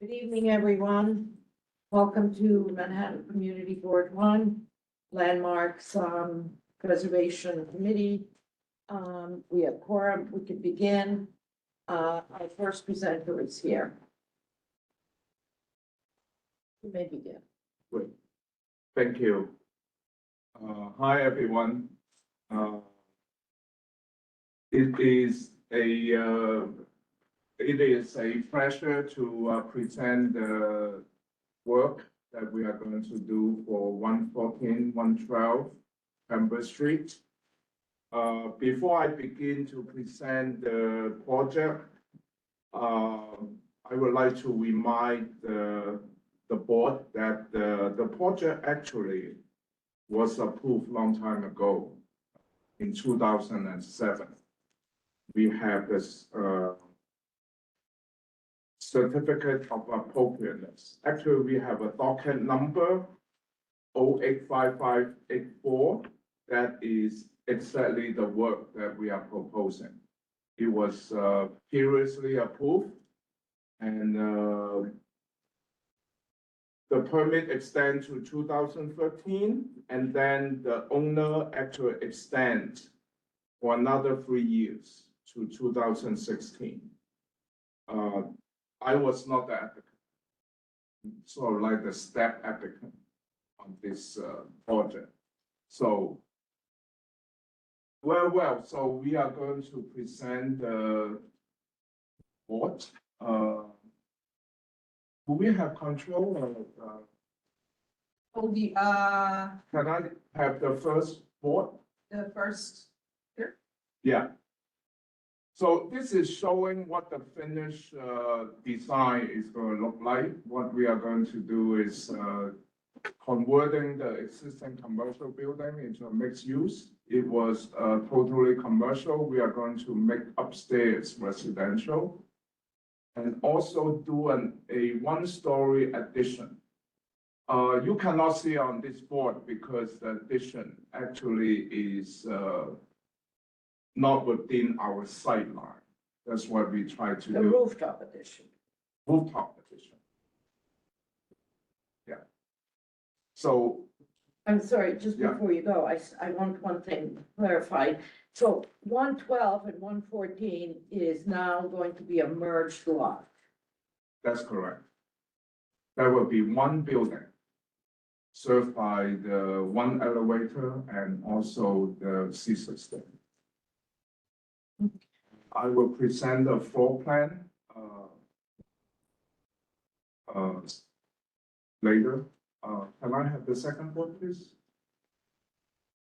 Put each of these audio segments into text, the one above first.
Good evening, everyone. Welcome to Manhattan Community Board One, Landmarks Preservation Committee. We have quorum, we can begin. Our first presenter is here. You may begin. Great. Thank you. Hi, everyone. It is a pleasure to present the work that we are going to do for 114, 112 Pembroke Street. Before I begin to present the project, I would like to remind the board that the project actually was approved long time ago in 2007. We have this certificate of appropriateness. Actually, we have a docket number 085584 that is exactly the work that we are proposing. It was previously approved, and the permit extends to 2013, and then the owner actually extends for another 3 years to 2016. I was not the applicant, sort of like the step applicant on this project. So, so we are going to present the board. Do we have control of? Can I have the first board? The first. Yeah. So this is showing what the finished design is going to look like. What we are going to do is converting the existing commercial building into a mixed use. It was totally commercial. We are going to make upstairs residential, and also do a one-story addition. You cannot see on this board because the addition actually is not within our sight line. That's what we try to The do. rooftop addition. Rooftop addition. Yeah. So, I'm sorry, just Yeah. before you go, I want one thing clarified. So 112 and 114 is now going to be a merged lot. that's correct. There will be one building served by the one elevator and also the C system. I will present the floor plan later. Can I have the second one, please?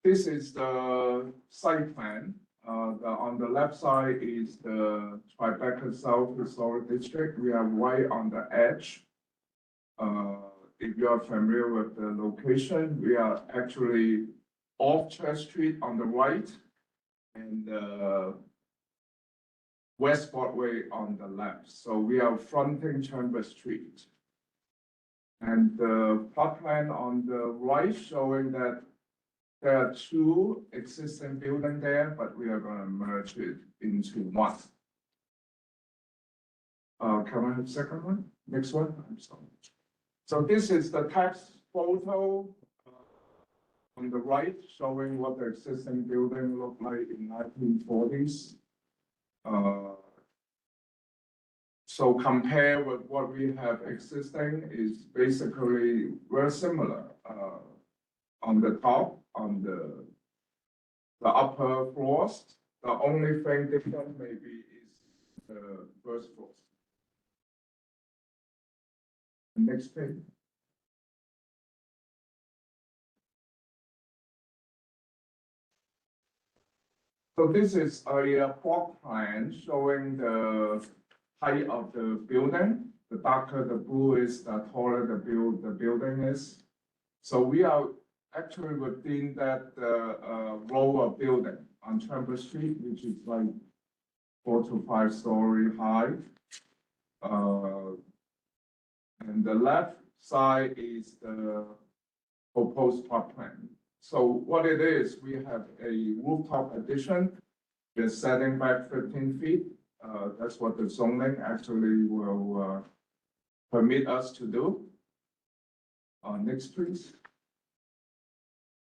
This is the site plan. On the left side is the Tribeca South Historic District. We are right on the edge. If you are familiar with the location, we are actually off Church Street on the right and West Broadway on the left. So we are fronting Chambers Street. And the plot plan on the right showing that there are two existing buildings there, but we are going to merge it into one. Can I have the second one? Next one? I'm sorry. So this is the text photo on the right showing what the existing building looked like in 1940s. So compare with what we have existing is basically very similar. On the top, on the upper floors, the only thing different maybe is the first floor. Next page. So this is a plot plan showing the height of the building. The darker the blue is, the taller the building is. So we are actually within that row of building on Chambers Street, which is like 4 to 5 story high. And the left side is the proposed plot plan. So what it is, we have a rooftop addition. We're setting back 15 feet. That's what the zoning actually will permit us to do. Next, please.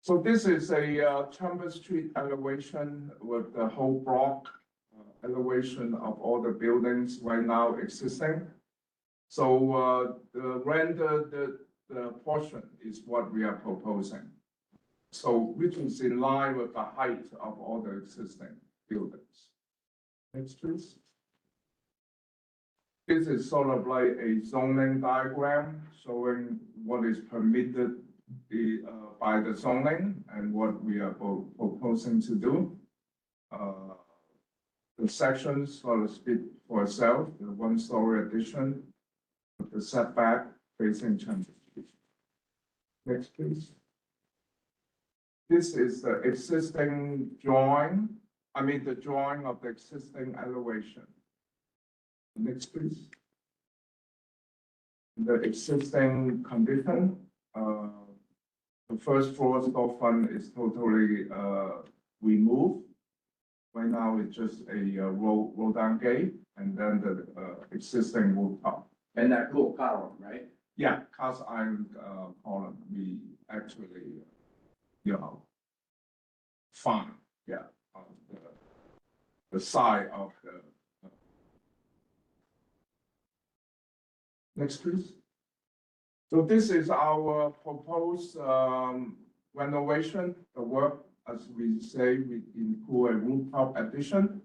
So this is a Chambers Street elevation with the whole block elevation of all the buildings right now existing. So the rendered the portion is what we are proposing. So which is in line with the height of all the existing buildings. Next, please. This is sort of like a zoning diagram showing what is permitted by the zoning and what we are proposing to do. The sections sort of speak for itself, the one-story addition, the setback facing Chambers Street. Next, please. This is the existing drawing, the drawing of the existing elevation. Next, please. The existing condition, the first floor storefront is totally removed. Right now, it's just a roll down gate and then the existing rooftop. And that cool column, right? Yeah, cast iron column, we actually, fine, yeah, on the side of the. Next, please. So this is our proposed renovation, the work, as we say, we include a rooftop addition.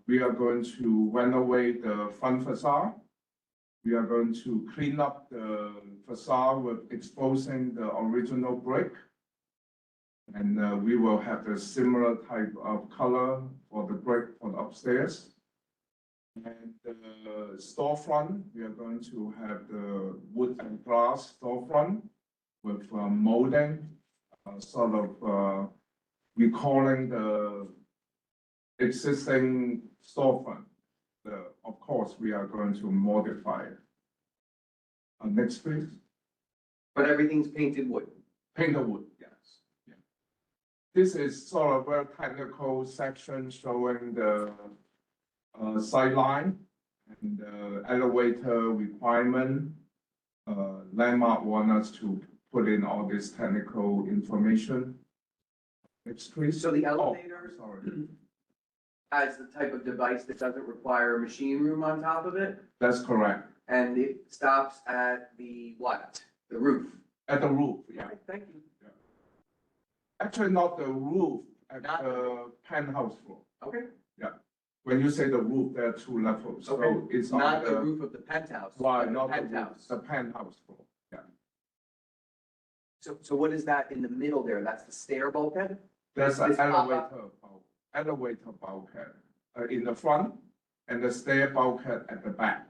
We are going to renovate the front facade. We are going to clean up the facade with exposing the original brick. And we will have a similar type of color for the brick for the upstairs. And the storefront, we are going to have the wood and glass storefront with molding, sort of recalling the existing storefront. Of course, we are going to modify it. Next, please. But everything's painted wood. Painted wood, yes. Yeah. This is sort of a technical section showing the sideline and elevator requirement. Landmark want us to put in all this technical information. Next, please. So the Oh, elevator sorry, has the type of device that doesn't require a machine room on top of it, that's correct. and it stops at the what? The roof. At the roof, yeah. Okay, thank you. Actually, not the roof, at Not the penthouse floor. Okay, When you say the roof, there are two levels, so Okay. it's on not the roof of the penthouse. Why, but the not the roof, penthouse. the penthouse floor, yeah. So what is that in the middle there? That's the stair bulkhead? There's an This pop-up? elevator bulkhead in the front and the stair bulkhead at the back.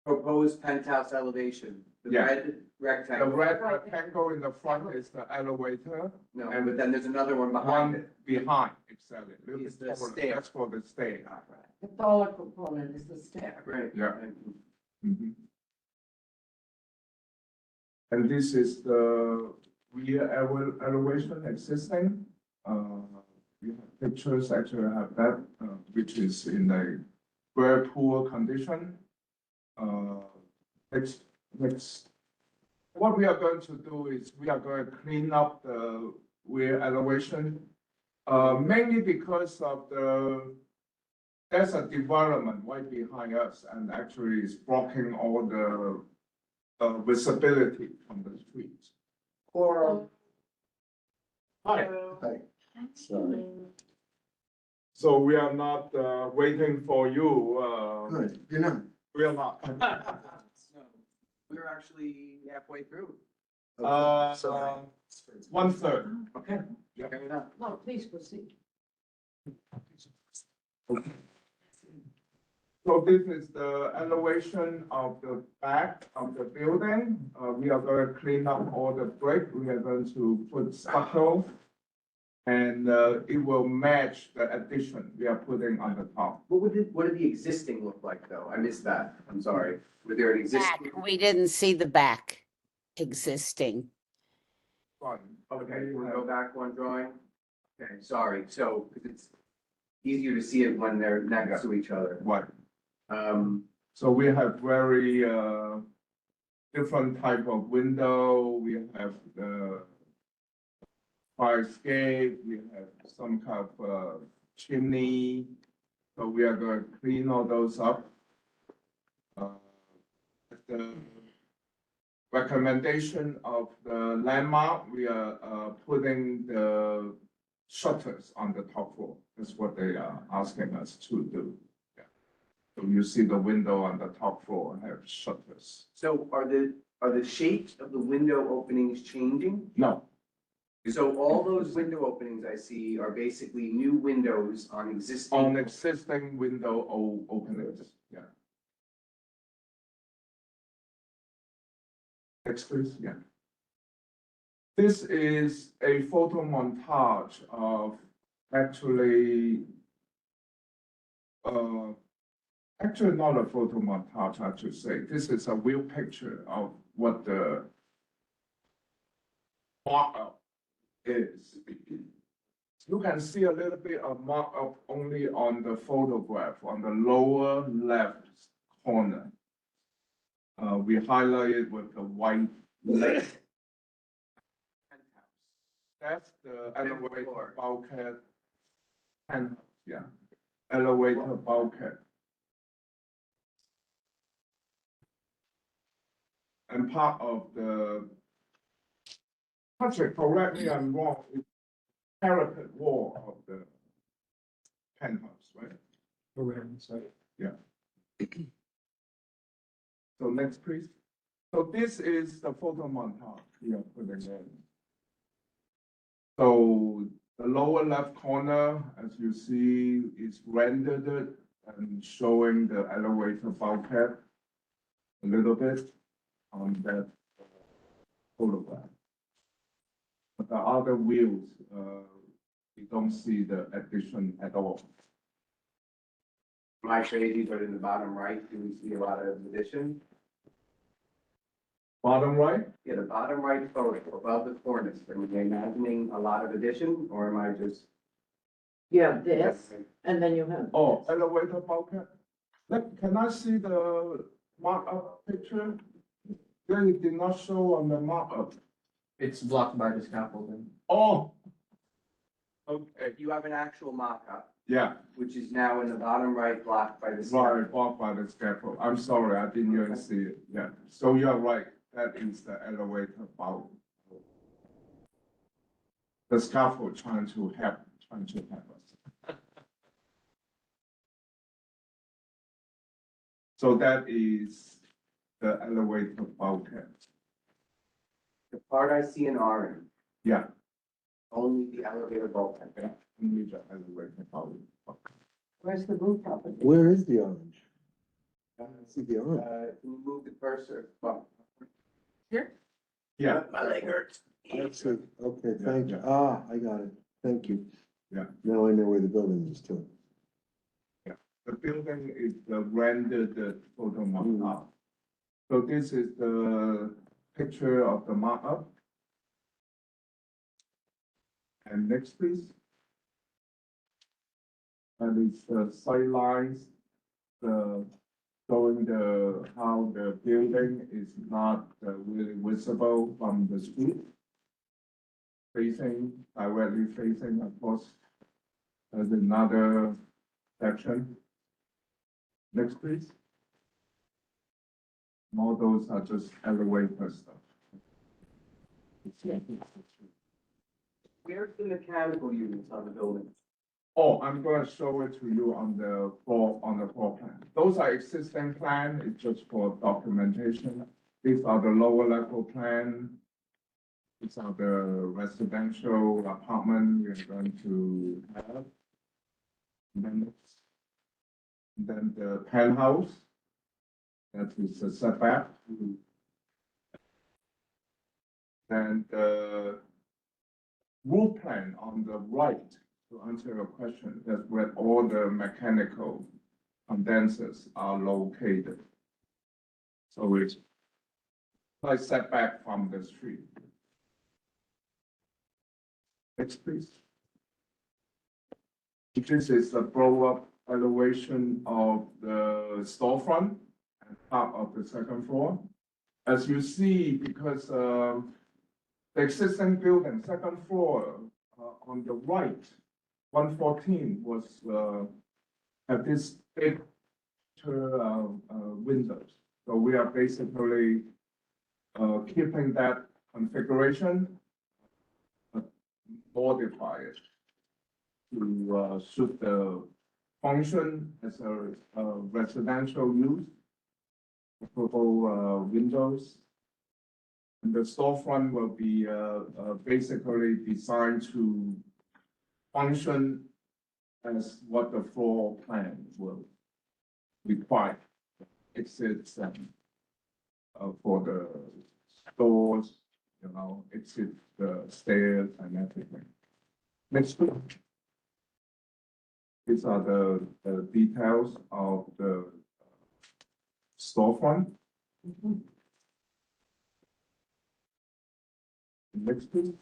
Proposed penthouse elevation, the Yeah. red The rectangle. red rectangle in the front is the elevator, No, but then there's another one behind one it. behind, exactly. Little Is bit the taller. stair. That's for the stair. The taller component is the stair. Right. Yeah. Mhm. And this is the rear elevation existing. We have pictures, actually I have that, which is in a very poor condition. Next. What we are going to do is we are going to clean up the rear elevation. Mainly because of there's a development right behind us and actually it's blocking all the visibility from the street. Or. Hi. Sorry. So we are not waiting for you. Good, you're not. We are not. We're actually halfway through. Sorry. 1/3. Okay. Yeah. Fair enough. No, please proceed. So this is the elevation of the back of the building. We are going to clean up all the brick. We are going to put stucco. And it will match the addition we are putting on the top. What did the existing look like though? I missed that. I'm sorry. Was there an Back, existing? we didn't see the back existing. Front. Okay, we'll go back one drawing. Okay, sorry. So, because it's easier to see it when they're next to each other. What? So we have very, different type of window. We have the fire escape, we have some kind of, chimney. So we are going to clean all those up. The recommendation of the landmark, we are, putting the shutters on the top floor. That's what they are asking us to do. Yeah. So you see the window on the top floor have shutters. So are the shapes of the window openings changing? No, So all those window openings I see are basically new windows on on existing. existing window openings, yeah. Next, please, yeah. This is a photo montage of actually, actually not a photo montage, I should say. This is a real picture of what the mock-up is. You can see a little bit of mock-up only on the photograph, on the lower left corner. We highlight it with the white. That's the elevator bulkhead. And, yeah, elevator bulkhead. And part of the, Patrick, correct me, I'm wrong, it's parapet wall of the penthouse, right? Correct, so. So next, please. So this is the photo montage we are putting in. So the lower left corner, as you see, is rendered and showing the elevator bulkhead a little bit on that photograph. But the other views, we don't see the addition at all. My crazy, but in the bottom right, do we see a lot of addition? Bottom right? Yeah, the bottom right photo above the cornice, are we imagining a lot of addition, or am I just? You have this, and then you have. Oh, elevator bulkhead. Look, can I see the mock-up picture? They did not show on the mock-up. It's blocked by the scaffolding. Oh. Okay, You have an actual mock-up, yeah, which is now in the bottom right, blocked by the. right, blocked by the scaffold. I'm sorry, I didn't even see it. Yeah, so you're right, that is the elevator bulk. The scaffold trying to help us. So that is the elevator bulkhead. The part I see in orange, Yeah, only the elevator bulkhead. yeah, only the elevator bulkhead. Where's the roof up? Where is the orange? I don't see the orange. Can you move the cursor? Well, Yeah, my leg hurts. That's it. Okay, thank you. Yeah. Ah, I got it. Thank you. Yeah. Now I know where the building is too. the building is the rendered photo mock-up. So this is the picture of the mock-up. And next, please. And it's the sight lines, showing how the building is not really visible from the street. Directly facing, of course. There's another section. Next, please. All those are just elevator stuff. Where's the mechanical units on the building? Oh, I'm gonna show it to you on the floor plan. Those are existing plan, it's just for documentation. These are the lower level plan. These are the residential apartment we're going to have. Then the penthouse. That is the setback. Then the roof plan on the right, to answer your question, that's where all the mechanical condensers are located. So it's like setback from the street. Next, please. This is the blow-up elevation of the storefront. part of the second floor. As you see, because, the existing building, second floor, on the right, 114 was, have this big, windows. So we are basically, keeping that configuration, but modify it to, suit the function as a, residential use. Purple, windows. And the storefront will be, basically designed to function as what the floor plan will require. Exits and, for the stores, you know, exit the stairs and everything. Next one. These are the details of the storefront. Next please.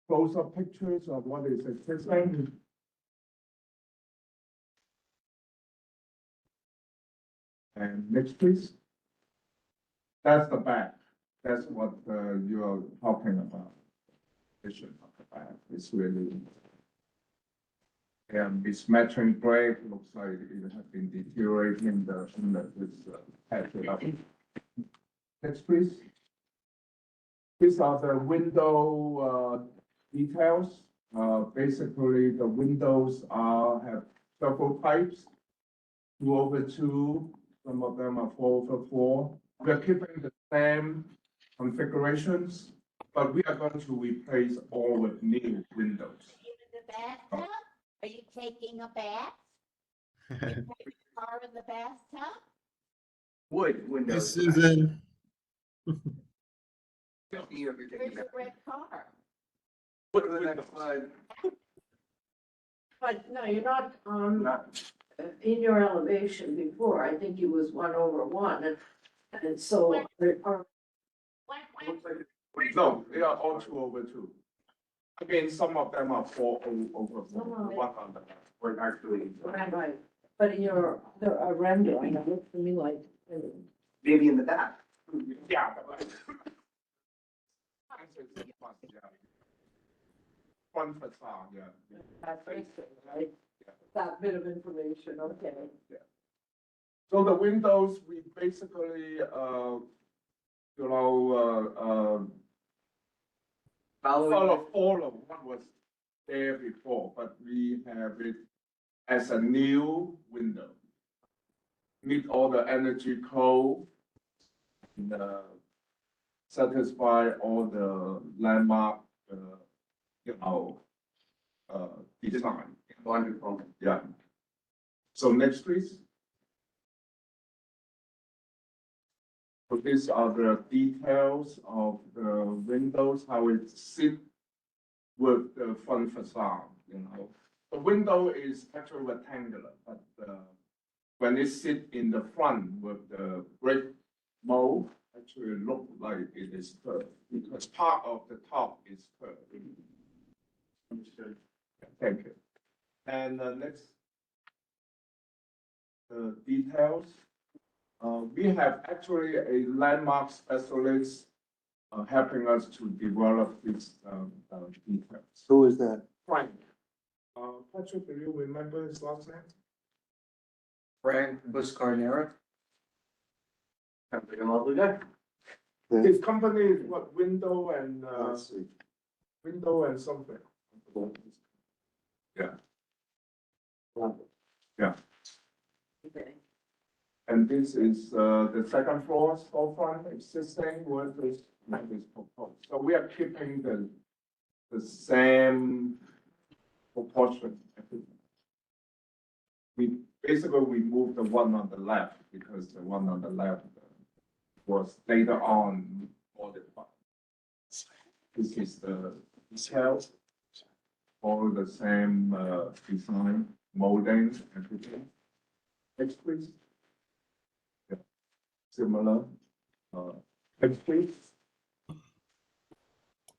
Close-up pictures of what is existing. And next please. That's the back. That's what you're talking about. Vision of the back. It's really. And this matching brick looks like it has been deteriorating patch it up. Next please. These are the window details. Basically, the windows have several types. 2/2, some of them are 4/4. We are keeping the same configurations, but we are going to replace all with new windows. In the bathtub? Are you taking a bath? You take the car in the bathtub? Wood Hey, windows. Susan. You're Where's taking the red car? Go to the next slide. But no, you're not, Not- in your elevation before, I think it was 1/1, and so, What, what? No, they are all 2/2. I mean, some of them are 4/4, No. 100. We're actually, right, but in your, the rendering, it looks to me like, maybe in the back. Yeah. Front facade, yeah. that's it, right? That bit of information, okay. So the windows, we basically, you know, follow what was there before, but we have it as a new window. Meet all the energy code, and, satisfy all the landmark, you know, design. Wonderful. Yeah. So next, please. So these are the details of the windows, how it sit with the front facade, you know. The window is actually rectangular, but, when it sit in the front with the brick mold, actually look like it is curved, because part of the top is curved. Understood. Thank you. And next, the details. We have actually a landmark specialist helping us to develop this details. Who is that? Frank. Patrick, do you remember his last name? Frank Buscarnera. Sounds like a lovely guy. His company is what, window and, Let's see. window and something. Yeah. Yeah. Okay. And this is the second floor storefront existing with this proposed. So we are keeping the same proportion. We basically moved the one on the left because the one on the left was later on modified. This is the details, all the same design, molding, everything. Next, please. Yeah. Similar. Next, please.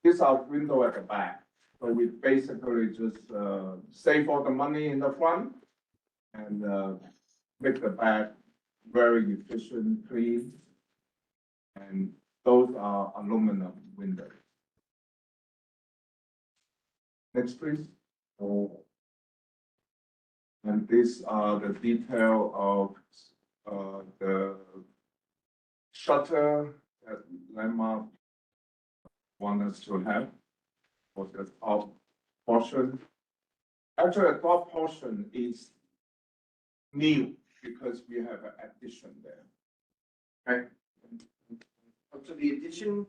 This is our window at the back. So we basically just save all the money in the front and make the back very efficient, clean. And those are aluminum windows. Next, please. And these are the detail of the shutter that Landmark want us to have for the top portion. Actually, the top portion is new because we have an addition there. So the addition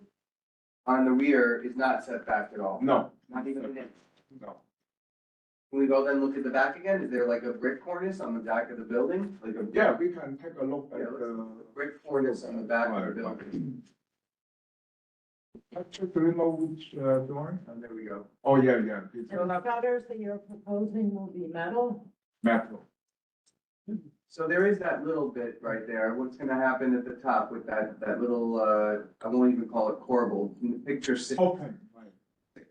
on the rear is not set back at all? No, Not even an inch? no. Can we go then look at the back again? Is there like a brick cornice on the back of the building? Like a Yeah, we can take a look at Yeah, the. brick cornice on the back of the building? Actually, do you know which drawing? Oh, there we go. Oh, yeah, it's And the shutters that you're proposing will be metal? metal. So there is that little bit right there. What's gonna happen at the top with that little, I won't even call it corbel, in the picture six. Open, right.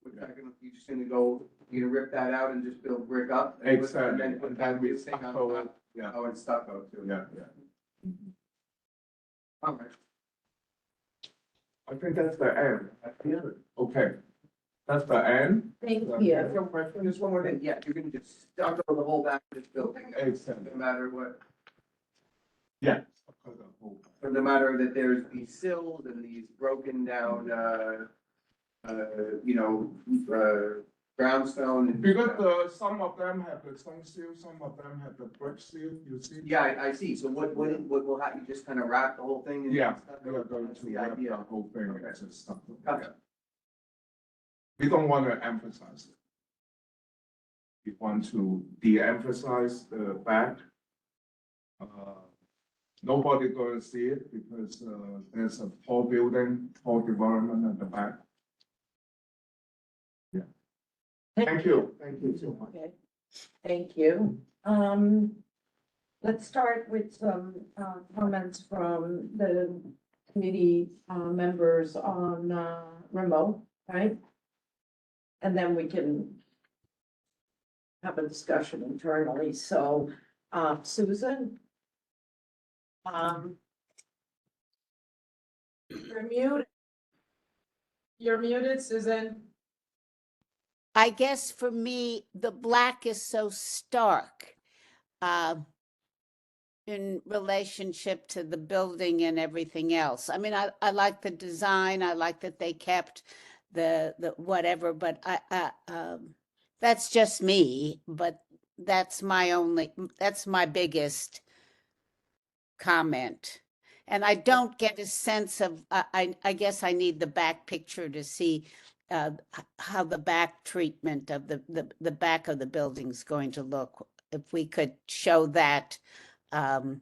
What's that gonna, you just gonna go, you gonna rip that out and just build brick up? Exactly, And then put that we weird thing on stucco it. top? Yeah, Oh, it's stucco too. yeah. All right. I think that's the end. Okay, that's the end. Thank Yeah. you. Just one more thing, yeah, you're gonna just stucco the whole back of this building, Exactly. no matter what, Yeah. no matter that there's these sills and these broken down, brownstone. and- Because some of them have the stone seal, some of them have the brick seal, you see? Yeah, I see, so what will happen, you just kind of wrap the whole thing? in Yeah, stucco? we are going That's to the wrap idea. the whole thing Okay. as a stucco. Gotcha. We don't want to emphasize it. We want to de-emphasize the back. Nobody gonna see it because, there's a tall building, tall development at the back. Yeah. Thank you so much. Okay, thank you. Let's start with some, comments from the committee, members on, remote, right? And then we can have a discussion internally, so, Susan? You're muted. You're muted, Susan. I guess for me, the black is so stark in relationship to the building and everything else. I mean, I like the design. I like that they kept the whatever, but that's just me. But that's my biggest comment. And I don't get a sense of, I guess I need the back picture to see how the back treatment of the back of the building's going to look. If we could show that, the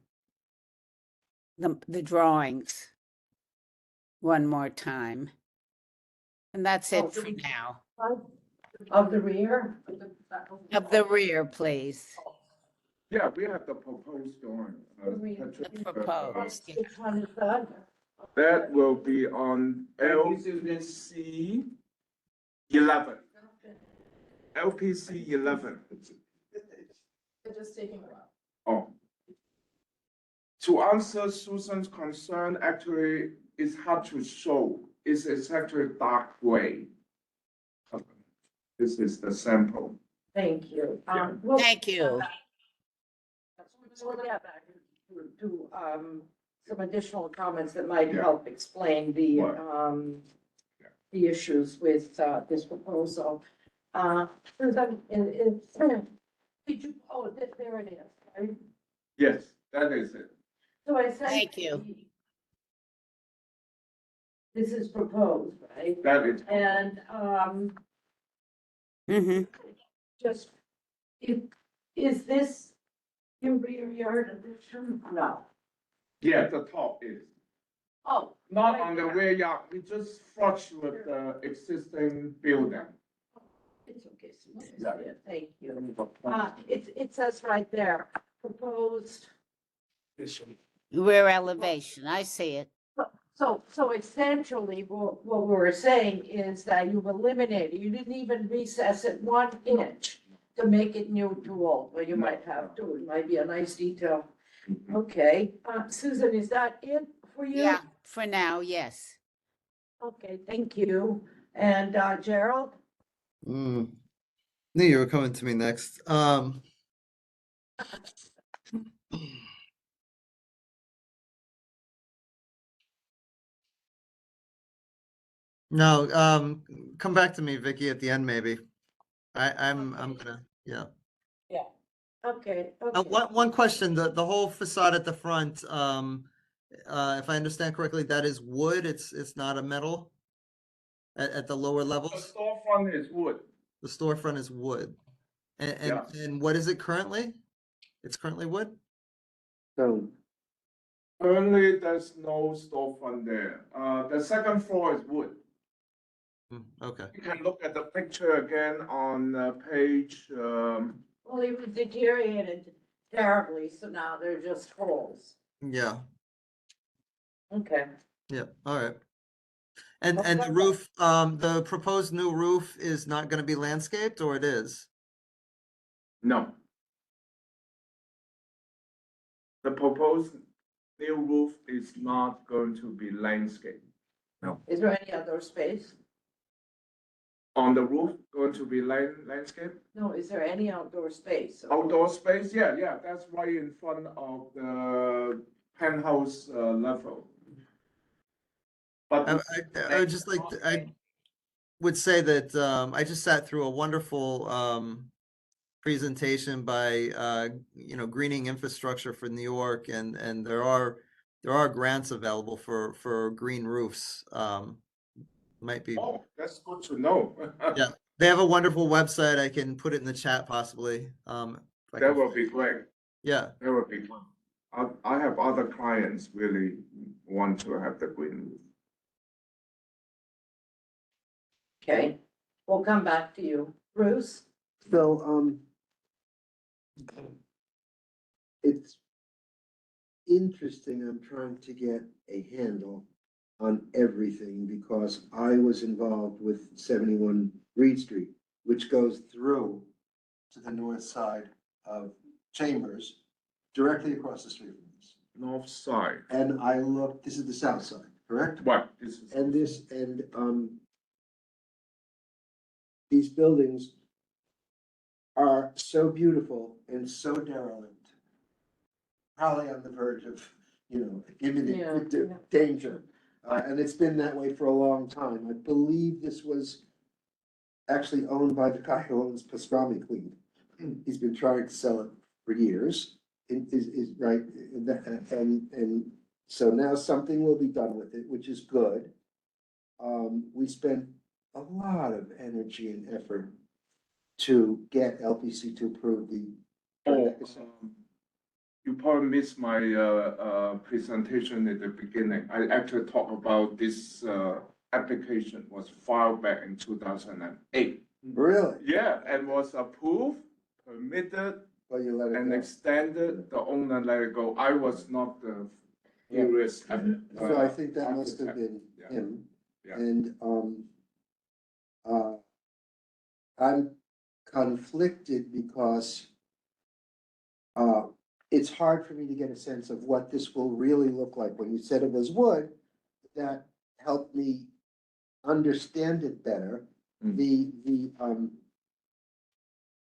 drawings one more time. And that's Oh, it for now. Of the rear? Of the rear, please. Yeah, we have the proposed drawing. The proposed, yeah. Which one is that? That will be on Thank you, Susan. LPC 11. LPC 11. They're just taking a while. Oh. To answer Susan's concern, actually, it's hard to show. It's actually dark gray. This is the sample. Thank you. Yeah. Thank you. We'll get back to, some additional comments that might Yeah. help explain the, Right. the issues with, this proposal. Susan, did you, oh, there it is, right? Yes, that is it. So I said. Thank you. This is proposed, right? That is, And, Mm-hmm. just, is this your rear yard addition? No. yeah, the top is. Oh. Not on the rear yard, we just flush with the existing building. It's okay, Susan. Yeah. Yeah, thank you. It says right there, proposed, Rear elevation, I see it. so essentially, what we're saying is that you've eliminated, you didn't even recess it 1 inch to make it neutral, well, you might have to, it might be a nice detail. Okay, Susan, is that it for you? Yeah, for now, yes. Okay, thank you. And Gerald? Knew you were coming to me next. No, come back to me, Vicky, at the end, maybe. I'm Okay. gonna, yeah. Yeah. Okay, One question, the whole facade at the front, if I understand correctly, that is wood, it's not a metal at the lower The levels? storefront is wood. The storefront is wood. And, Yeah. and what is it currently? It's currently wood? So, Currently, there's no storefront there. The second floor is wood. Okay, You can look at the picture again on page, well, it was deteriorated terribly, so now they're just holes. yeah, Okay. yeah, all right. And the roof, the proposed new roof is not gonna be landscaped, or it is? no. The proposed new roof is not going to be landscape. Is there any outdoor space? On the roof, going to be landscape. No, is there any outdoor space? Outdoor space, yeah, that's right in front of the penthouse level. But I would just like, I would say that, I just sat through a wonderful, presentation by, Greening Infrastructure for New York, and there are grants available for green roofs, might be, Oh, that's good to know. yeah. They have a wonderful website. I can put it in the chat possibly, if I That can- will be great. Yeah, That would be fun. I have other clients really want to have the green roof. Okay, we'll come back to you. Bruce? So, it's interesting, I'm trying to get a handle on everything because I was involved with 71 Reed Street, which goes through to the north side of Chambers, directly across the street from us. North side. And I looked, this is the south side, correct? What? This is. These buildings are so beautiful and so derelict. Probably on the verge of, imminent Yeah. danger. And it's been that way for a long time. I believe this was actually owned by the guy who owns Pastrami Clean. He's been trying to sell it for years. It is right, and so now something will be done with it, which is good. We spent a lot of energy and effort to get LPC to approve the. Oh, you probably missed my presentation at the beginning. I actually talked about this application was filed back in 2008. Really? Yeah, and was approved, permitted, Well, you let it and go. extended. The owner let it go. I was not the furious. So I think that must have been Yeah. him. Yeah. And, I'm conflicted because, it's hard for me to get a sense of what this will really look like. When you said it was wood, that helped me understand it better. Mm.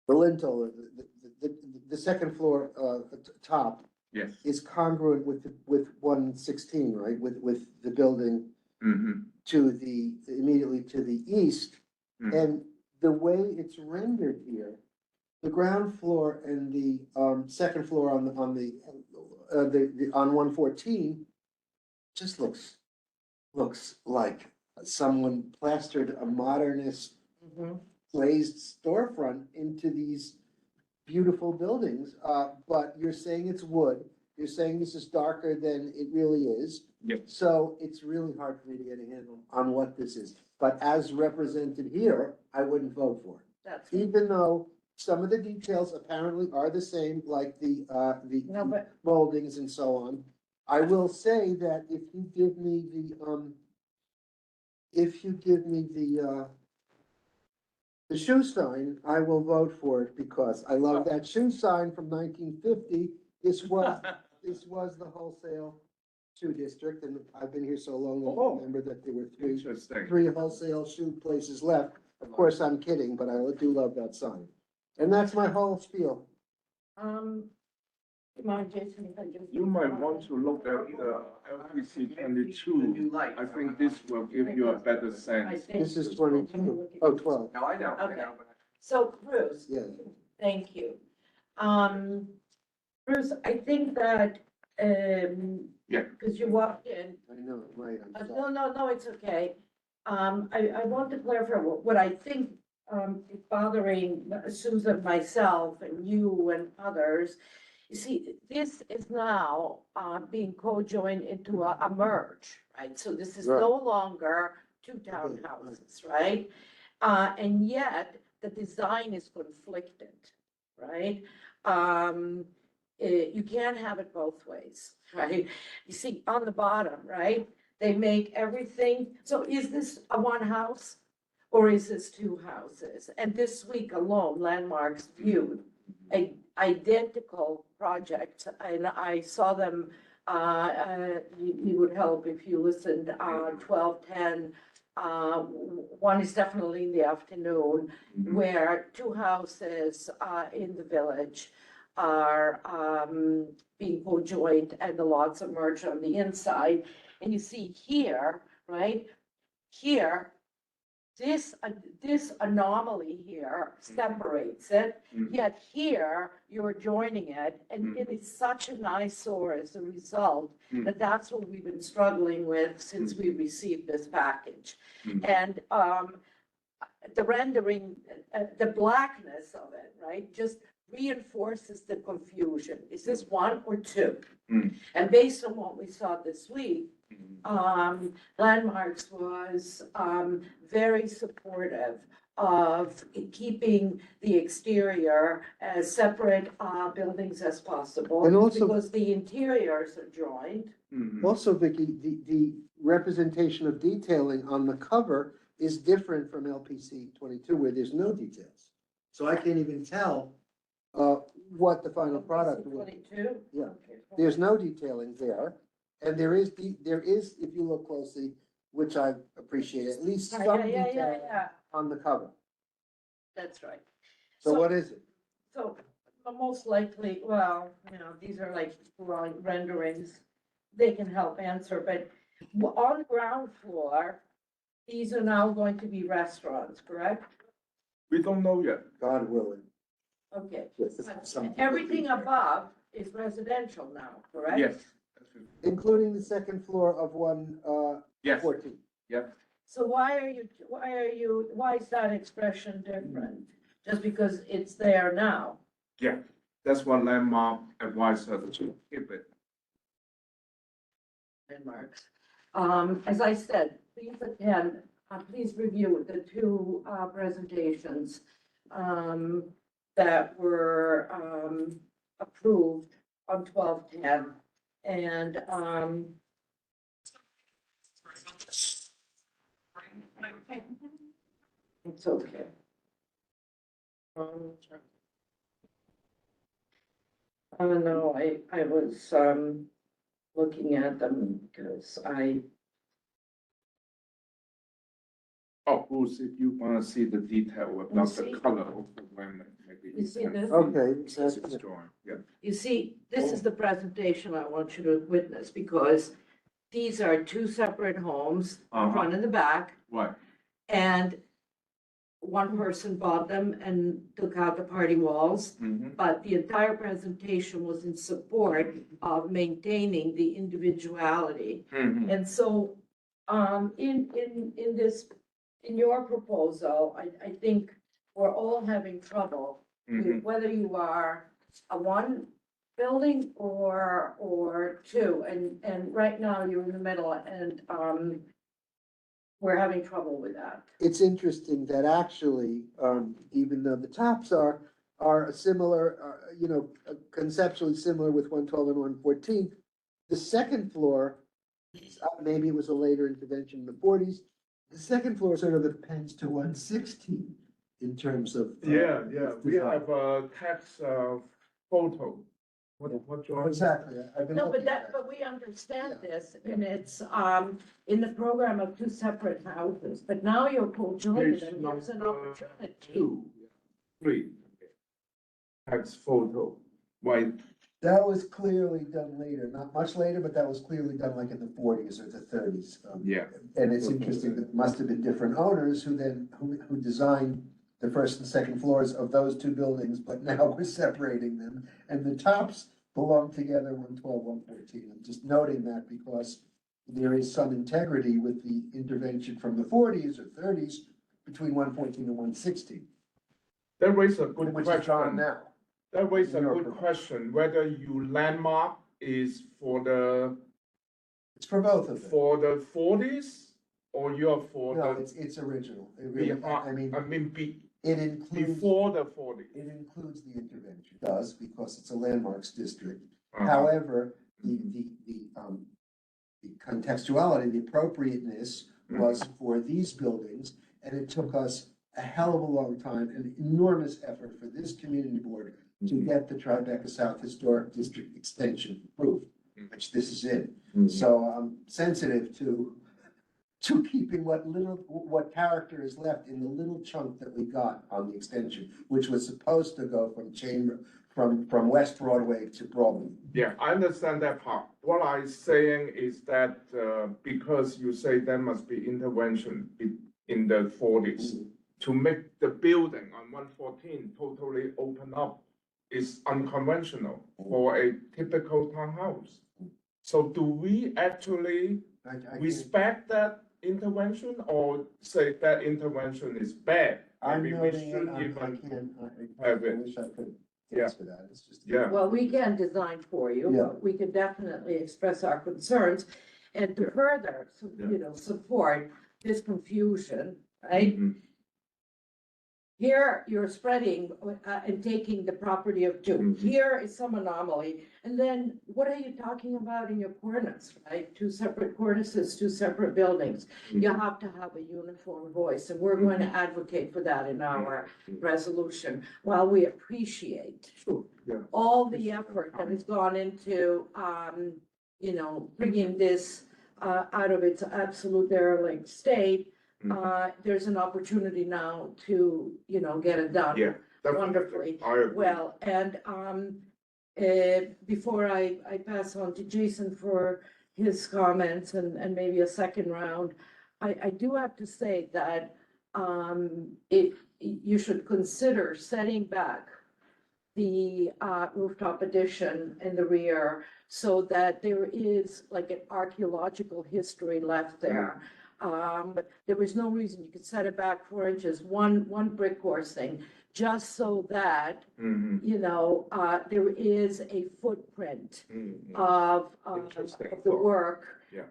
The lintel, the second floor, top Yes. is congruent with 116, right? With the building Mm-hmm. to the, immediately to the east. Mm. And the way it's rendered here, the ground floor and the, second floor on on 114 just looks like someone plastered a modernist glazed storefront into these beautiful buildings. But you're saying it's wood. You're saying this is darker than it really is. Yep. So it's really hard for me to get a handle on what this is. But as represented here, I wouldn't vote for it. That's, Even though some of the details apparently are the same, like no, but moldings and so on. I will say that if you give me the shoe sign, I will vote for it because I love that shoe sign from 1950. This was this was the wholesale shoe district, and I've been here so long, I Oh. remember that there were Interesting. three wholesale shoe places left. Of course, I'm kidding, but I do love that sign. And that's my whole spiel. Come on, Jason, if I just. You might want to look at the LPC The 22. new light. I think this will give you a better I sense. think- This is 22. Oh, 12, No, I know, I Okay. know, but So Bruce, yeah. thank you. Bruce, I think that, Yeah. because you walked in, I know, right, I'm sorry. no, it's okay. I want to clarify what I think, is bothering Susan, myself, and you and others. You see, this is now, being co-joined into a merge, right? So this is no longer two townhouses, right? And yet the design is conflicted, right? You can't have it both ways, right? You see on the bottom, right? They make everything, so is this a one house? Or is this two houses? And this week alone, Landmarks viewed a identical project, and I saw them, you would help if you listened, 12:10. One is definitely in the afternoon, where two houses, in the village are, being co-joined and the lots are merged on the inside. And you see here, right, here, this anomaly here separates it, Mhm. yet here you're joining it, and it is such an eyesore as a result, Mm. that that's what we've been struggling with since we received this package. Mm. And, the rendering, the blackness of it, right, just reinforces the confusion. Is this one or two? Mm. And based on what we saw this week, Mhm. Landmarks was, very supportive of keeping the exterior as separate, buildings as possible. And also- Because the interiors are joined. Mhm. Also, Vicky, the representation of detailing on the cover is different from LPC 22, where there's no details. So I can't even tell, what the final product will be. 22? Yeah. Okay. There's no detailing there, and there is, if you look closely, which I appreciate, at least some Yeah, detail on the cover. that's right. So what is it? So, most likely, well, these are like drawing renderings, they can help answer, but on the ground floor, these are now going to be restaurants, correct? We don't know yet. God willing. Okay. Yes, But some- everything above is residential now, correct? Yes. Including the second floor of 114. Yes. So why is that expression different? Just because it's there now? Yeah, that's what Landmark advised us to keep it. Landmarks. As I said, please attend, please review the two, presentations, that were, approved on 12:10. And, it's okay. Oh, no, I was, looking at them because Oh, Bruce, if you wanna see the detail without the see. color overwhelming, maybe. You see can this? Okay, see that's this good. drawing, yeah. you see, this is the presentation I want you to witness because these are two separate homes, the Uh-huh. front and the back, Right, and one person bought them and took out the party walls, mhm, but the entire presentation was in support of maintaining the individuality. mhm, And so, in this, in your proposal, I think we're all having trouble with mhm. whether you are a one building or two, and right now you're in the middle, and, we're having trouble with that. It's interesting that actually, even though the tops are similar, conceptually similar with 112 and 114, the second floor, maybe it was a later intervention in the 40s, the second floor sort of appends to 116 in terms of. Yeah, we design. have a tax, photo What, John? Exactly, I've been No, but looking at that, it. but we understand this, and it's, in the program of two separate houses, but now you're co-joining Page them, there's an number opportunity. 2, 3. Tax photo, white, That was clearly done later, not much later, but that was clearly done like in the forties or the thirties. yeah. And it's interesting, that it must have been different owners who then, who designed the first and second floors of those two buildings, but now we're separating them. And the tops belong together, 112, 114. I'm just noting that because there is some integrity with the intervention from the forties or thirties between 114 and 116, That raises a good which is gone question. now. That raises a Your good opinion. question, whether you landmark is for the It's for both of them. 40s or you're for No, the it's original. It really, I mean, I mean, it includes, before the 40s. it includes the intervention. It does, because it's a landmarks district. Uh-huh. However, the contextuality, the appropriateness was for these buildings, and it took us a hell of a long time, an enormous effort for this community board to get the Tribeca South Historic District extension approved, which this is in. Mhm. So I'm sensitive to keeping what character is left in the little chunk that we got on the extension, which was supposed to go from West Broadway to Broadway. Yeah, I understand that part. What I'm saying is that, because you say there must be intervention in the 40s, to make the building on 114 totally open up is unconventional for a typical townhouse. So do we actually I can't- respect that intervention or say that intervention is bad? I'm Maybe we noting it, shouldn't I even can't, I have it. wish I could Yeah. answer that, it's just. Yeah. Well, we can design for you, Yeah. but we can definitely express our concerns and to further, support this confusion, right? Mhm. Here, you're spreading, and taking the property of two. Mhm. Here is some anomaly. And then what are you talking about in your cornice, right? Two separate cornices, two separate buildings. You have to have a uniform voice, and we're going to advocate for that in our resolution. While we appreciate Sure, yeah. all the effort that has gone into, bringing this, out of its absolute derelict state, there's an opportunity now to, get it done. Yeah. definitely. Wonderfully. I agree. Well, and, before I pass on to Jason for his comments and maybe a second round, I do have to say that, you should consider setting back the rooftop addition in the rear so that there is like an archaeological history left there. There was no reason you could set it back 4 inches, one brick course thing, just so that, Mhm. there is a footprint Mhm. of Interesting the thought. work. Yeah.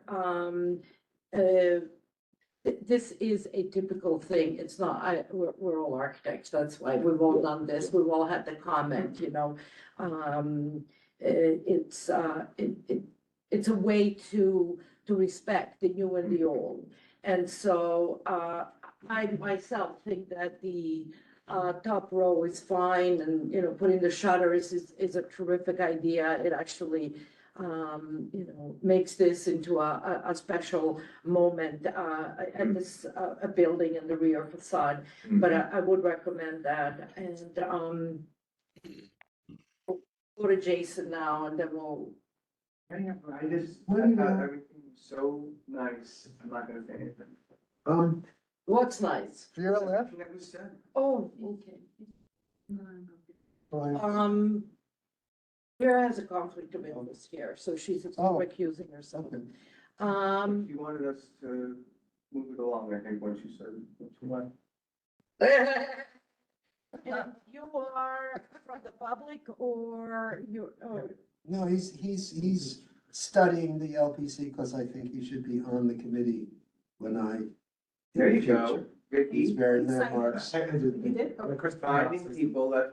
This is a typical thing. It's not, we're all architects. That's why we've all done this. We've all had the comment, it's a way to respect the new and the old. And so, I myself think that the, top row is fine and, putting the shutters is a terrific idea. It actually, makes this into a special moment, and this, a building in the rear facade. But I would recommend that, and, go to Jason now, and then we'll. I thought everything was so nice, I'm not gonna say anything. What's nice? Vera left? Everything that was said. Oh, okay. Fine. Vera has a conflict of interest here, so she's Oh. recusing herself. Okay. If you wanted us to move it along, I think, once you said what you want. And you are from the public or you're, No, he's studying the LPC because I think he should be on the committee when There you in the go, future. He's Vicky. very landmarks. Finding people, that's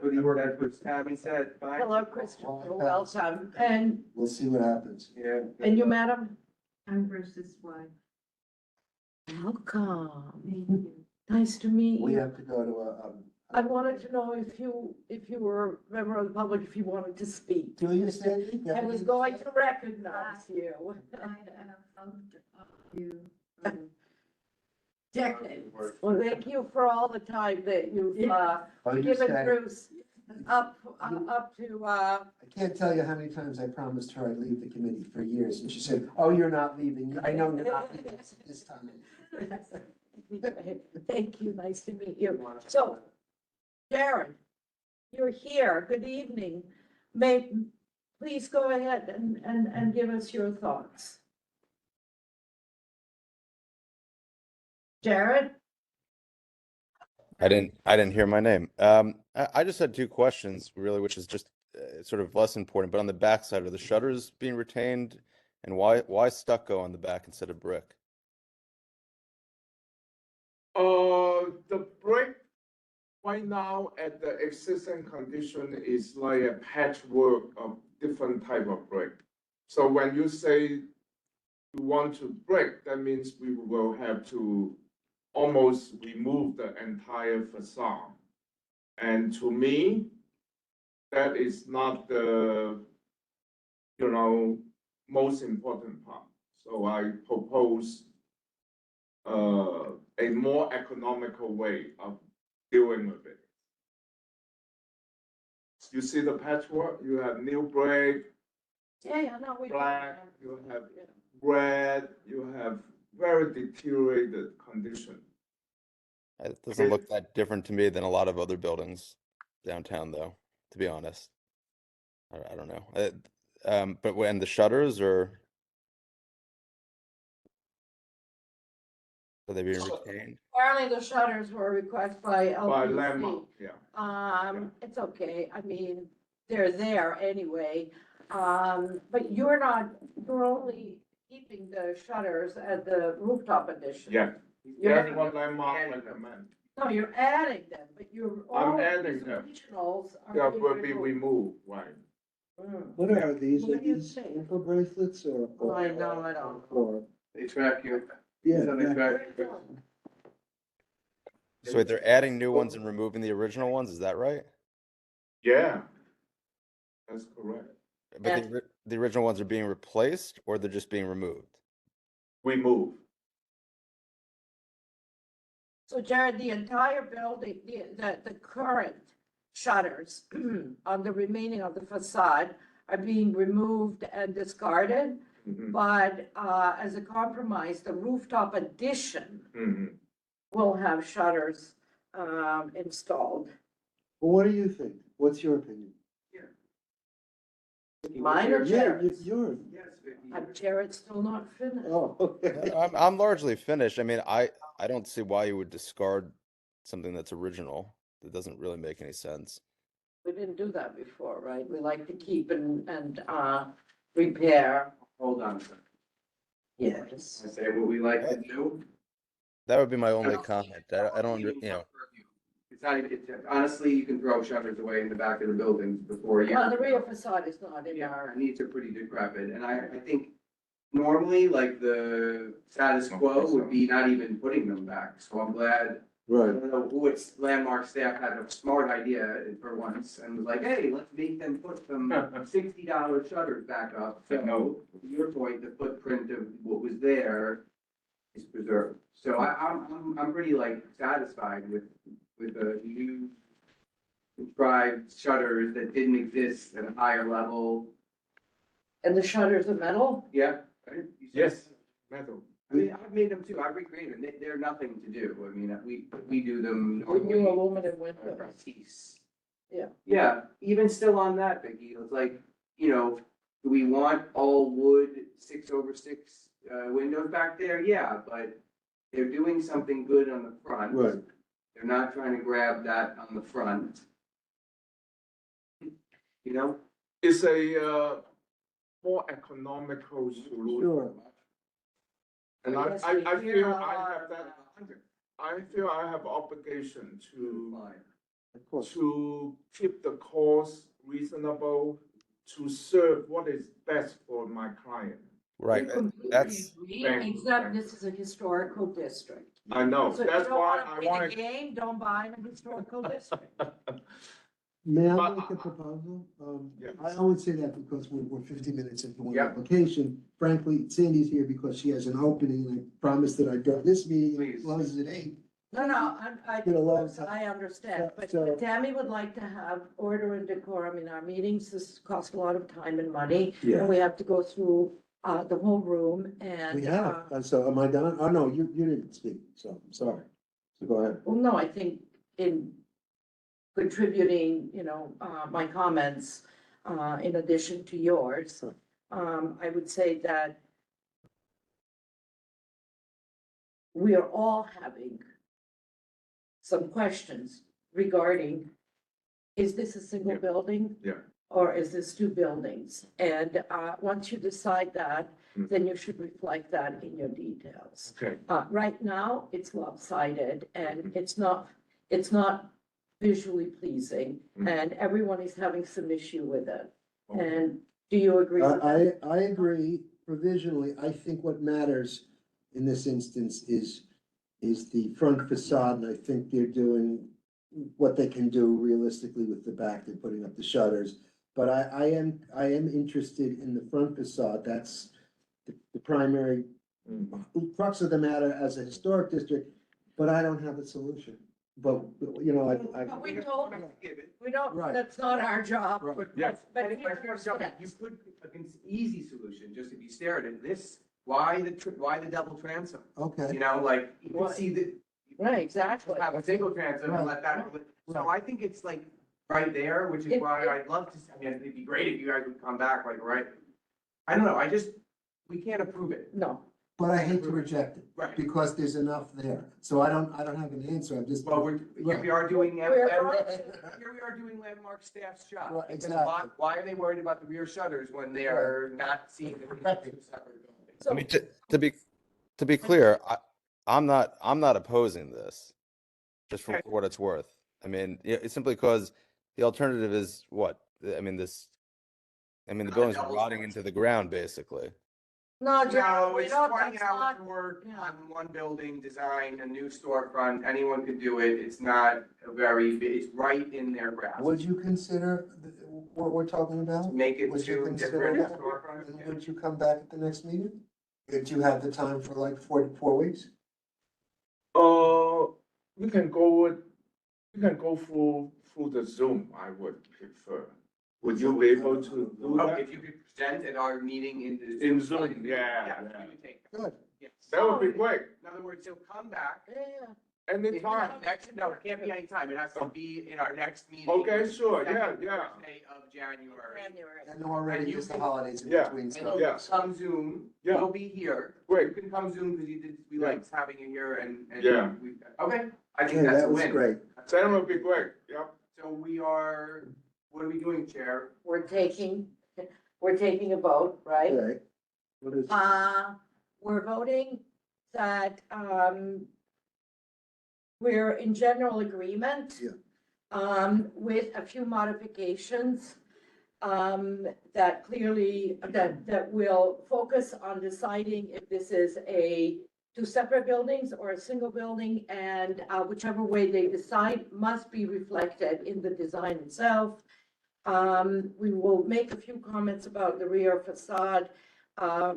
what Tammy said. Find hello, people. Christopher, welcome. And We'll see what happens. Yeah. you, madam? I'm Bruce's wife. Welcome. Thank you. Nice to meet We you. have to go to I wanted to know if you were a member of the public, if you wanted to speak. Do you, Sandy? I was going to recognize you. You. Decades. Well, thank you for all the time that you've, Oh, you given said- Bruce up to, I can't tell you how many times I promised her I'd leave the committee for years, and she said, oh, you're not leaving, I know you're not leaving this time. Thank you, nice to meet you. So, Jared, you're here, good evening. Please go ahead and give us your thoughts. Jared? I didn't hear my name. I just had two questions really, which is just sort of less important, but on the back side, are the shutters being retained, and why stucco on the back instead of brick? The brick right now at the existing condition is like a patchwork of different type of brick. So when you say you want to brick, that means we will have to almost remove the entire facade. And to me, that is not the, most important part. So I propose a more economical way of dealing with it. You see the patchwork, you have new brick, Yeah, no, we. black, you have red, you have very deteriorated condition. It doesn't look that different to me than a lot of other buildings downtown, though, to be honest. I don't know. But when the shutters are they being retained? Apparently the shutters were requested by By LPC. landmark, yeah. It's okay, I mean, they're there anyway. But you're only keeping the shutters at the rooftop edition. Yeah, You're- that's what landmark recommend. No, you're adding them, but I'm all adding these them. originals are. Yeah, being will be removed. removed, right? Mm. What are these? What Are do you these think? ankle bracelets or? I know, I don't. Or, They track you. yeah. So they that- track. So wait, they're adding new ones and removing the original ones, is that right? Yeah, that's correct. But the original ones are being replaced, or they're just being removed? Remove. So Jared, the entire building, the current shutters on the remaining of the facade are being removed and discarded. Mhm, But as a compromise, the rooftop addition mhm. will have shutters installed. Well, what do you think? What's your opinion? Mine or Yeah, Jared's? yours. Yes, Vicky. Jared's still not finished. Oh, okay. I'm largely finished. I mean, I don't see why you would discard something that's original. That doesn't really make any sense. We didn't do that before, right? We like to keep and repair. Hold on a second. Yes. I say what we like to do. That would be my only comment. I don't, It's not even, honestly, you can throw shutters away in the back of the buildings before you. Well, the rear facade is not in Yeah, our. our needs are pretty decrepit, and I think normally, like, the status quo would be not even putting them back, so I'm glad. I Right. don't know who its landmark staff had a smart idea for once, and was like, hey, let's make them put some $60 shutters back up. So, to your point, the footprint of what was there is preserved. So I'm pretty like satisfied with the new contrived shutters that didn't exist at a higher level. And the shutters are metal? Yeah. Right? You said- Yes, metal. I mean, I've made them too. I've recreated them. They're nothing to do. I mean, we do them We do normally. aluminum windows. Piece. Yeah. Yeah, even still on that, Vicky, it's like, do we want all wood 6/6 windows back there? Yeah, but they're doing something good on the front. Right. They're not trying to grab that on the front. It's a more economical solution. Sure. And I Yes, I we hear feel a I lot have that, I feel I have obligation Of course. to keep the cost reasonable, to serve what is best for my client. Right, We completely that's, agree, Thank you. except this is a historical district. I know, So if you that's don't why wanna I play the wanted, game, don't buy in a historical district. May I But- make a proposal? Yeah. I only say that because we're 50 minutes into one Yeah. application. Frankly, Sandy's here because she has an opening, and I promised that I'd go to this meeting, and it Please. closes at 8. No, no, Been a long time. I understand, but So- Tammy would like to have order and decorum in our meetings. This costs a lot of time and money. Yeah. And we have to go through, the whole room and. We have, so am I done? Oh, no, you didn't speak, so I'm sorry. So go ahead. Well, no, I think in contributing, my comments, in addition to yours, I would say that we are all having some questions regarding, is this a single Yeah. building? Yeah. Or is this two buildings? And, once you decide that, Mm. then you should reflect that in your details. okay, Right now, it's lopsided and Mhm. it's not visually pleasing. Mhm. And everyone is having some issue with it. okay. And do you agree with that? I agree provisionally. I think what matters in this instance is the front facade, and I think they're doing what they can do realistically with the back. They're putting up the shutters. But I am interested in the front facade. That's the primary Mm. crux of the matter as a historic district, but I don't have a solution. But, But we told, we don't, Right. that's not our job. Right. But- Yeah. But And if I here's jump in, you could, an easy solution, just if you stare at it, this, why the double transom? Okay. You know, like, you Well, can see the, Right, exactly. have a single transom and let that, so I think it's like right there, which is why I'd love to, I mean, it'd be great if you guys would come back, like, right? I don't know, we can't approve it. No, But I hate to reject it, Right. because there's enough there. So I don't have an answer. I'm just. Well, here we are doing, We're- here we are doing Landmark staff's job. Right, Because exactly. why are they worried about the rear shutters when they are not seeing the two separate buildings? so. I mean, to be clear, I'm not opposing this, just for Okay. what it's worth. I mean, it's simply because the alternative is what? I mean, the buildings are double rotting transom. into the ground, basically. No, Joe, No, we it's don't, 20 that's hours not, of work yeah. on one building, design, a new storefront, anyone could do it, it's not a very, it's right in their grasp. Would you consider what we're talking about? Make it Would you two consider different that? storefronts. And would you come back at the next meeting? If you have the time for like 4 weeks? We can go through the Zoom, I would prefer. Would you be able to do Oh, that? if you could present at our meeting in the. In Zoom, yeah. you would take that. Good. Yes. That would be great, In other words, he'll come back. Yeah, anytime. No, it can't be anytime, it has to be in our next meeting. Okay, sure, yeah, Second yeah. Thursday of January. January. And already is the holidays in Yeah. between And stuff. you Yeah. can come Zoom, Yeah. you'll be here. Great. You can come Zoom because we Yeah. liked having you here and. Yeah. Okay, I think Okay, that's a that was win. great. That would be great, yep. So we are, what are we doing, Chair? We're taking a vote, right? Okay. What is? We're voting that, we're in general agreement. Yeah. With a few modifications, that clearly, that will focus on deciding if this is two separate buildings or a single building, and, whichever way they decide must be reflected in the design itself. We will make a few comments about the rear facade,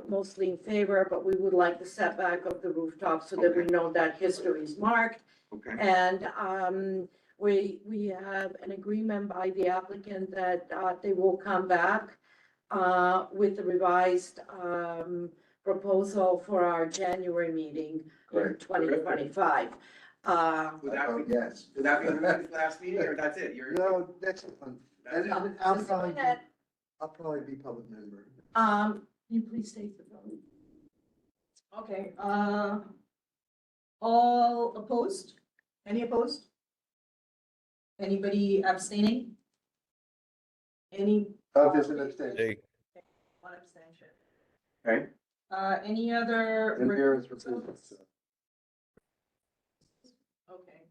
mostly in favor, but we would like the setback of the rooftop so that we know that history is marked. Okay. And, we have an agreement by the applicant that, they will come back, with the revised, proposal for our January meeting in Great. 2025. Would that Oh, be, yes. would that be the last meeting or that's it? You're. No, next one. That's it? And I'll probably be public member. Can you please state the vote? Okay, all opposed? Any opposed? Anybody abstaining? Any, Oh, there's an abstention. Hey, one abstention? Okay. Any other? And here is recusal, so. Okay.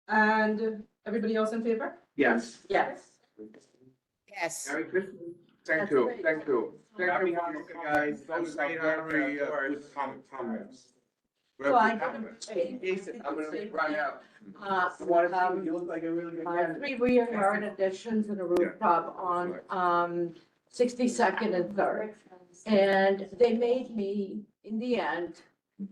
And everybody else in favor? Yes. Yes. Yes. Merry Christmas. Thank That's you, great. thank you. Thank Happy you for Hanukkah, your guys. comments. Those Have a are great very Hanukkah. good comments. So I Very good didn't comments. say. Jason, I'm gonna run out. Uh, I wanna see you, you look like a really good guy. 3 rear yard additions and a rooftop on, 62nd and Third. And they made me, in the end,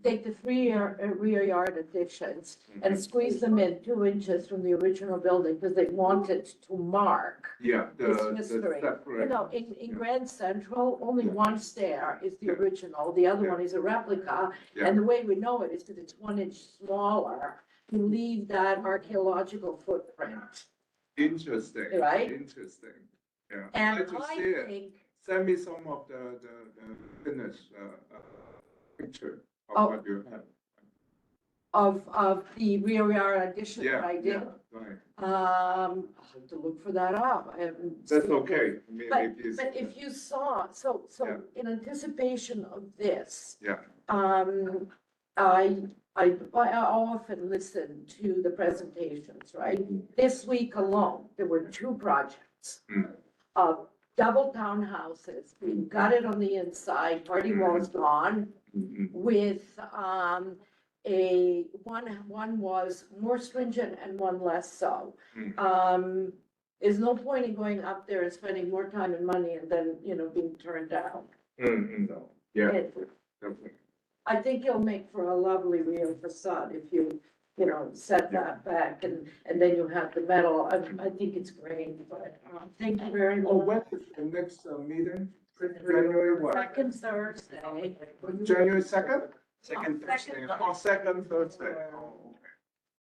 take the 3 rear yard additions and squeeze them in 2 inches from the original building, because they wanted to mark. Yeah, It's the history. You separate. know, in Grand Central, only Yeah. one stair is the Yeah. original, the other Yeah. one is a replica. Yeah. And the way we know it is because it's 1 inch smaller to leave that archaeological footprint. Interesting. Right? Interesting, yeah. And Glad to I see it. think, Send me some of the finished, picture Oh. of what you have. of the rear yard addition that Yeah, I did, yeah, right. I'll have to look for that up. I haven't That's seen it. okay. I mean, But, it is. but if you saw, so Yeah. in anticipation of this, Yeah, I often listen to the presentations, right? This week alone, there were 2 projects Mm. of double townhouses being gutted on the inside, party walls gone, mhm, with, one was more stringent and one less so. Mm. There's no point in going up there and spending more time and money and then, being turned down. yeah, And definitely. I think it'll make for a lovely real facade if you, set that back and then you have the metal. I think it's great, but, thank you very Oh, much. when is the next meeting? January what? Second Thursday. January 2nd? Second Thursday. Oh, second Thursday. Oh,